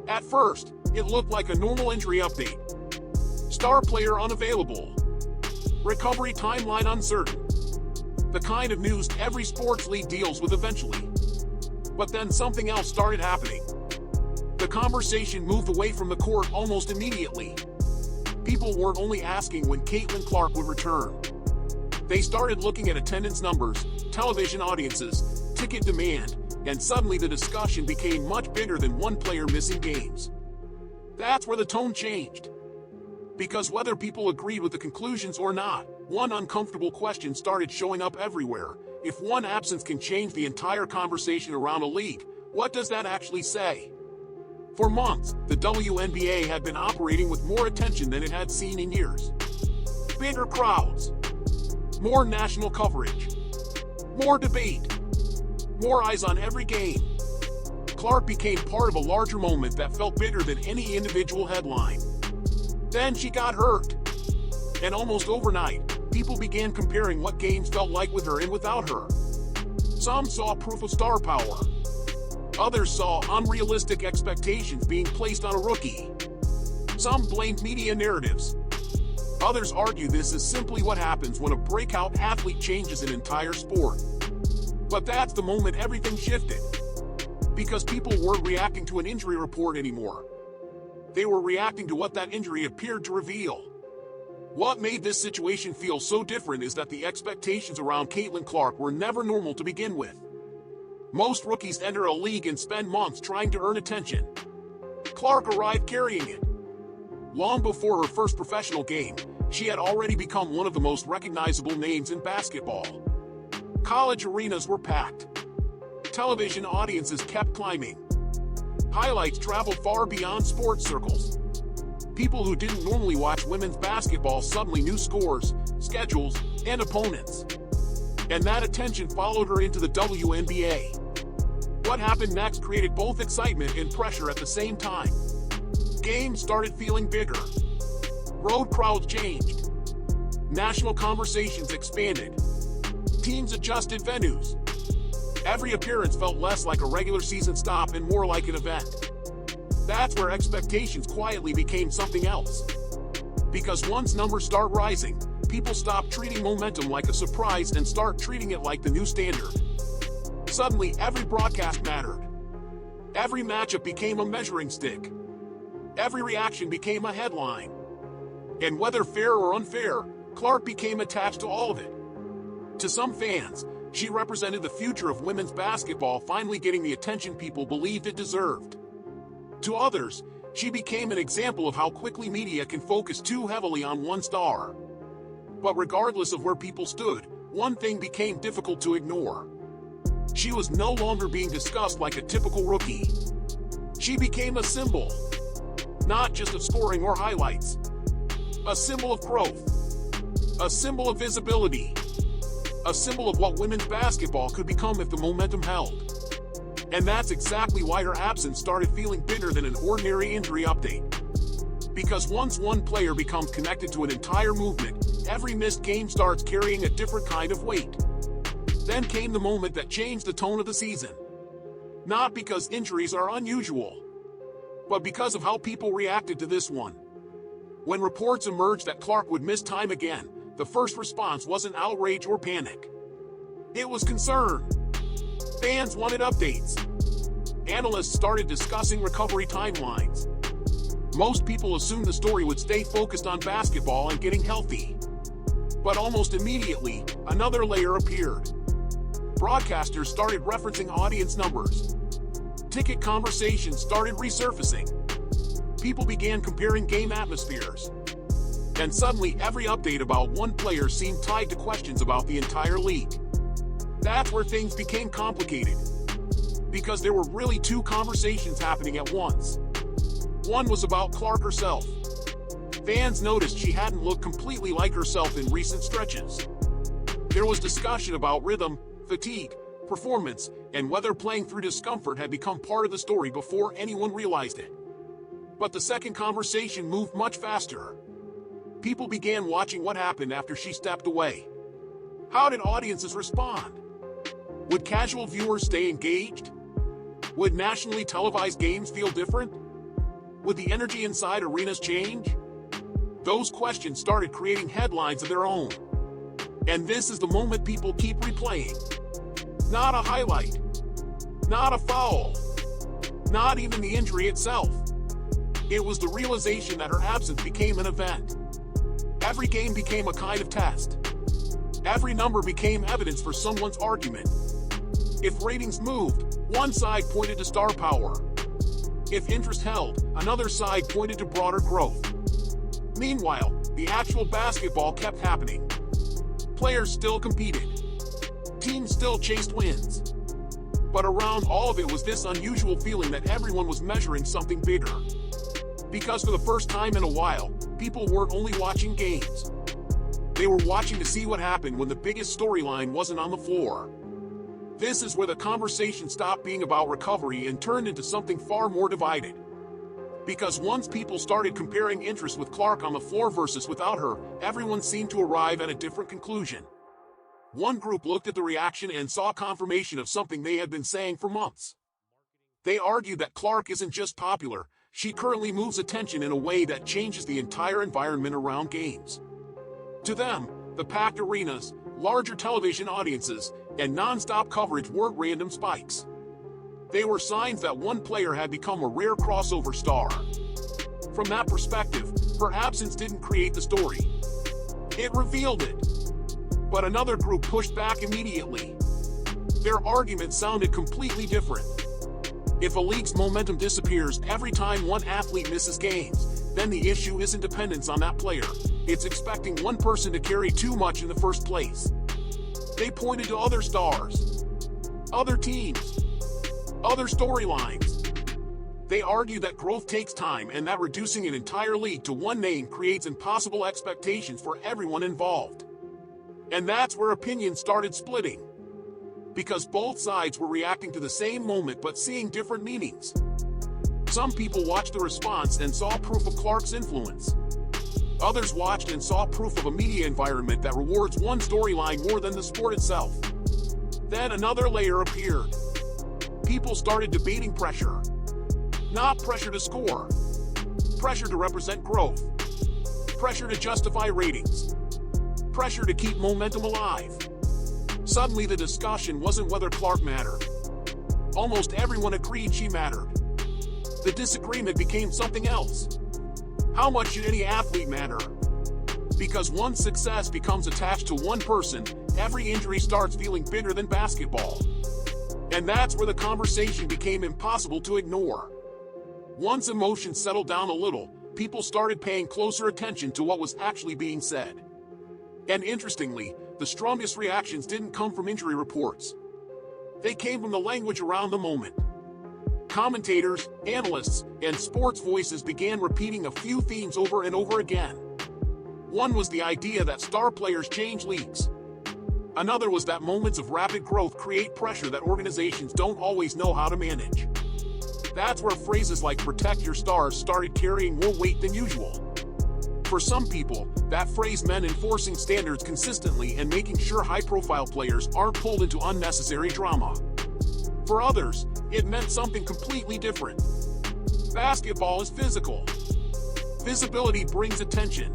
At first, it looked like a normal injury update. Star player unavailable. Recovery timeline uncertain. The kind of news every sports league deals with eventually. But then something else started happening. The conversation moved away from the court almost immediately. People weren't only asking when Caitlin Clark would return. They started looking at attendance numbers, television audiences, ticket demand, and suddenly the discussion became much bigger than one player missing games. That's where the tone changed. Because whether people agreed with the conclusions or not, one uncomfortable question started showing up everywhere. If one absence can change the entire conversation around a league, what does that actually say? For months, the WNBA had been operating with more attention than it had seen in years. Bigger crowds, more national coverage, more debate, more eyes on every game. Clark became part of a larger moment that felt bigger than any individual headline. Then she got hurt. And almost overnight, people began comparing what games felt like with her and without her. Some saw proof of star power. Others saw unrealistic expectations being placed on a rookie. Some blamed media narratives. Others argue this is simply what happens when a breakout athlete changes an entire sport. But that's the moment everything shifted. Because people weren't reacting to an injury report anymore. They were reacting to what that injury appeared to reveal. What made this situation feel so different is that the expectations around Caitlin Clark were never normal to begin with. Most rookies enter a league and spend months trying to earn attention. Clark arrived carrying it. Long before her first professional game, she had already become one of the most recognizable names in basketball. College arenas were packed. Television audiences kept climbing. Highlights traveled far beyond sports circles. People who didn't normally watch women's basketball suddenly knew scores, schedules, and opponents. And that attention followed her into the WNBA. What happened next created both excitement and pressure at the same time. Games started feeling bigger. Road crowds changed. National conversations expanded. Teams adjusted venues. Every appearance felt less like a regular season stop and more like an event. That's where expectations quietly became something else. Because once numbers start rising, people stop treating momentum like a surprise and start treating it like the new standard. Suddenly, every broadcast mattered. Every matchup became a measuring stick. Every reaction became a headline. And whether fair or unfair, Clark became attached to all of it. To some fans, she represented the future of women's basketball finally getting the attention people believed it deserved. To others, she became an example of how quickly media can focus too heavily on one star. But regardless of where people stood, one thing became difficult to ignore. She was no longer being discussed like a typical rookie. She became a symbol. Not just of scoring or highlights. A symbol of growth. A symbol of visibility. A symbol of what women's basketball could become if the momentum held. And that's exactly why her absence started feeling bigger than an ordinary injury update. Because once one player becomes connected to an entire movement, every missed game starts carrying a different kind of weight. Then came the moment that changed the tone of the season. Not because injuries are unusual, but because of how people reacted to this one. When reports emerged that Clark would miss time again, the first response wasn't outrage or panic. It was concern. Fans wanted updates. Analysts started discussing recovery timelines. Most people assumed the story would stay focused on basketball and getting healthy. But almost immediately, another layer appeared. Broadcasters started referencing audience numbers. Ticket conversations started resurfacing. People began comparing game atmospheres. And suddenly every update about one player seemed tied to questions about the entire league. That's where things became complicated. Because there were really two conversations happening at once. One was about Clark herself. Fans noticed she hadn't looked completely like herself in recent stretches. There was discussion about rhythm, fatigue, performance, and whether playing through discomfort had become part of the story before anyone realized it. But the second conversation moved much faster. People began watching what happened after she stepped away. How did audiences respond? Would casual viewers stay engaged? Would nationally televised games feel different? Would the energy inside arenas change? Those questions started creating headlines of their own. And this is the moment people keep replaying. Not a highlight. Not a foul. Not even the injury itself. It was the realization that her absence became an event. Every game became a kind of test. Every number became evidence for someone's argument. If ratings moved, one side pointed to star power. If interest held, another side pointed to broader growth. Meanwhile, the actual basketball kept happening. Players still competed. Teams still chased wins. But around all of it was this unusual feeling that everyone was measuring something bigger. Because for the first time in a while, people weren't only watching games. They were watching to see what happened when the biggest storyline wasn't on the floor. This is where the conversation stopped being about recovery and turned into something far more divided. Because once people started comparing interest with Clark on the floor versus without her, everyone seemed to arrive at a different conclusion. One group looked at the reaction and saw confirmation of something they had been saying for months. They argued that Clark isn't just popular, she currently moves attention in a way that changes the entire environment around games. To them, the packed arenas, larger television audiences, and non-stop coverage weren't random spikes. They were signs that one player had become a rare crossover star. From that perspective, her absence didn't create the story. It revealed it. But another group pushed back immediately. Their argument sounded completely different. If a league's momentum disappears every time one athlete misses games, then the issue isn't dependence on that player. It's expecting one person to carry too much in the first place. They pointed to other stars, other teams, other storylines. They argue that growth takes time and that reducing an entire league to one name creates impossible expectations for everyone involved. And that's where opinions started splitting. Because both sides were reacting to the same moment but seeing different meanings. Some people watched the response and saw proof of Clark's influence. Others watched and saw proof of a media environment that rewards one storyline more than the sport itself. Then another layer appeared. People started debating pressure. Not pressure to score. Pressure to represent growth. Pressure to justify ratings. Pressure to keep momentum alive. Suddenly the discussion wasn't whether Clark mattered. Almost everyone agreed she mattered. The disagreement became something else. How much should any athlete matter? Because once success becomes attached to one person, every injury starts feeling bigger than basketball. And that's where the conversation became impossible to ignore. Once emotions settled down a little, people started paying closer attention to what was actually being said. And interestingly, the strongest reactions didn't come from injury reports. They came from the language around the moment. Commentators, analysts, and sports voices began repeating a few themes over and over again. One was the idea that star players change leagues. Another was that moments of rapid growth create pressure that organizations don't always know how to manage. That's where phrases like "protect your stars" started carrying more weight than usual. For some people, that phrase meant enforcing standards consistently and making sure high-profile players aren't pulled into unnecessary drama. For others, it meant something completely different. Basketball is physical. Visibility brings attention.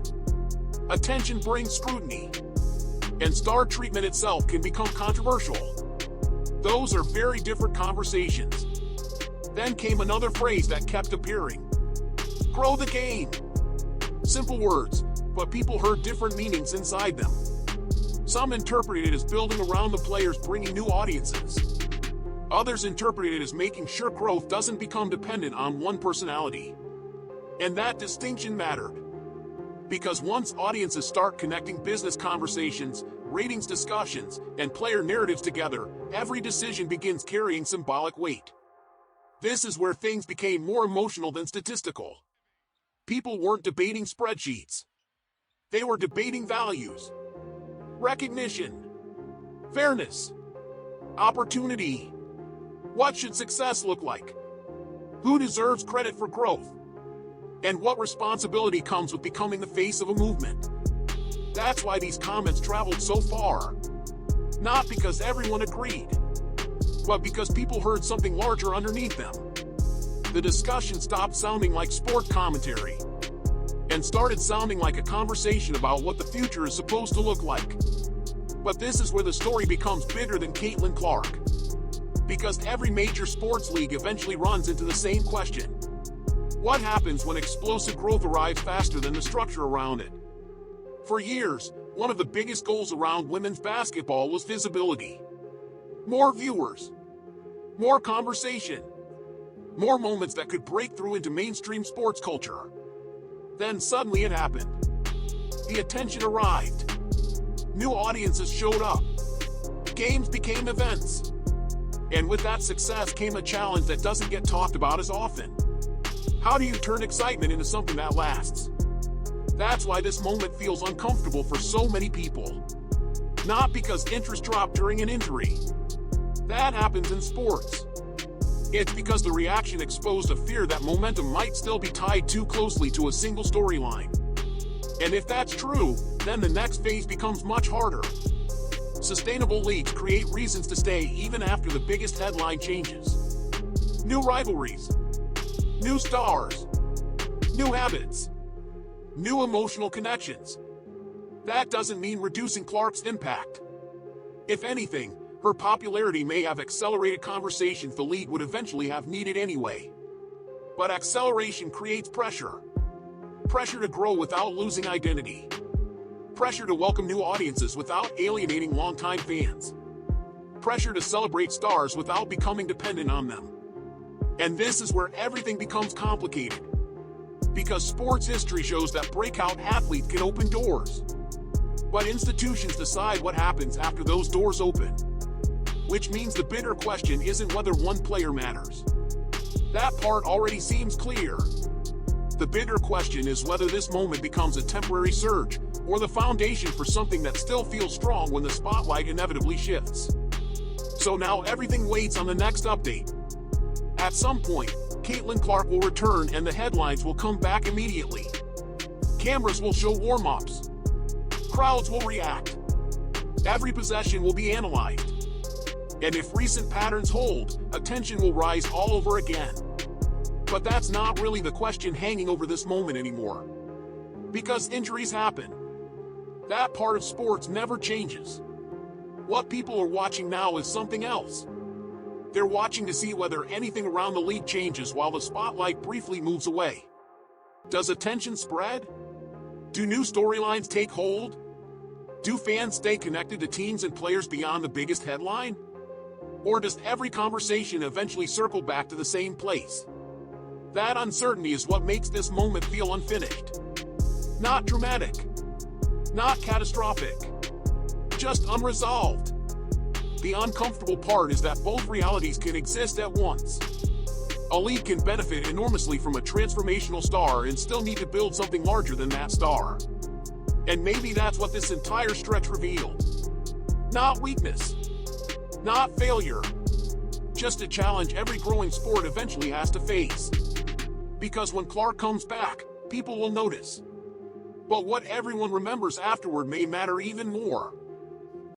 Attention brings scrutiny. And star treatment itself can become controversial. Those are very different conversations. Then came another phrase that kept appearing. Grow the game. Simple words, but people heard different meanings inside them. Some interpreted it as building around the players, bringing new audiences. Others interpreted it as making sure growth doesn't become dependent on one personality. And that distinction mattered. Because once audiences start connecting business conversations, ratings discussions, and player narratives together, every decision begins carrying symbolic weight. This is where things became more emotional than statistical. People weren't debating spreadsheets. They were debating values, recognition, fairness, opportunity. What should success look like? Who deserves credit for growth? And what responsibility comes with becoming the face of a movement? That's why these comments traveled so far. Not because everyone agreed, but because people heard something larger underneath them. the discussion stopped sounding like sport commentary and started sounding like a conversation about what the future is supposed to look like. But this is where the story becomes bigger than Caitlin Clark. Because every major sports league eventually runs into the same question. What happens when explosive growth arrives faster than the structure around it? For years, one of the biggest goals around women's basketball was visibility. More viewers, more conversation, more moments that could break through into mainstream sports culture. Then suddenly it happened. The attention arrived. New audiences showed up. Games became events. And with that success came a challenge that doesn't get talked about as often. How do you turn excitement into something that lasts? That's why this moment feels uncomfortable for so many people. Not because interest dropped during an injury. That happens in sports. It's because the reaction exposed a fear that momentum might still be tied too closely to a single storyline. And if that's true, then the next phase becomes much harder. Sustainable leagues create reasons to stay even after the biggest headline changes. New rivalries, new stars, new habits, new emotional connections. That doesn't mean reducing Clark's impact. If anything, her popularity may have accelerated conversations the league would eventually have needed anyway. But acceleration creates pressure. Pressure to grow without losing identity. Pressure to welcome new audiences without alienating longtime fans. Pressure to celebrate stars without becoming dependent on them. And this is where everything becomes complicated. Because sports history shows that breakout athletes can open doors. But institutions decide what happens after those doors open. Which means the bigger question isn't whether one player matters. That part already seems clear. The bigger question is whether this moment becomes a temporary surge, or the foundation for something that still feels strong when the spotlight inevitably shifts. So now everything waits on the next update. At some point, Caitlin Clark will return and the headlines will come back immediately. Cameras will show warm-ups. Crowds will react. Every possession will be analyzed. And if recent patterns hold, attention will rise all over again. But that's not really the question hanging over this moment anymore. Because injuries happen. That part of sports never changes. What people are watching now is something else. They're watching to see whether anything around the league changes while the spotlight briefly moves away. Does attention spread? Do new storylines take hold? Do fans stay connected to teams and players beyond the biggest headline? Or does every conversation eventually circle back to the same place? That uncertainty is what makes this moment feel unfinished. Not dramatic. Not catastrophic. Just unresolved. The uncomfortable part is that both realities can exist at once. A league can benefit enormously from a transformational star and still need to build something larger than that star. And maybe that's what this entire stretch revealed. Not weakness. Not failure. Just a challenge every growing sport eventually has to face. Because when Clark comes back, people will notice. But what everyone remembers afterward may matter even more.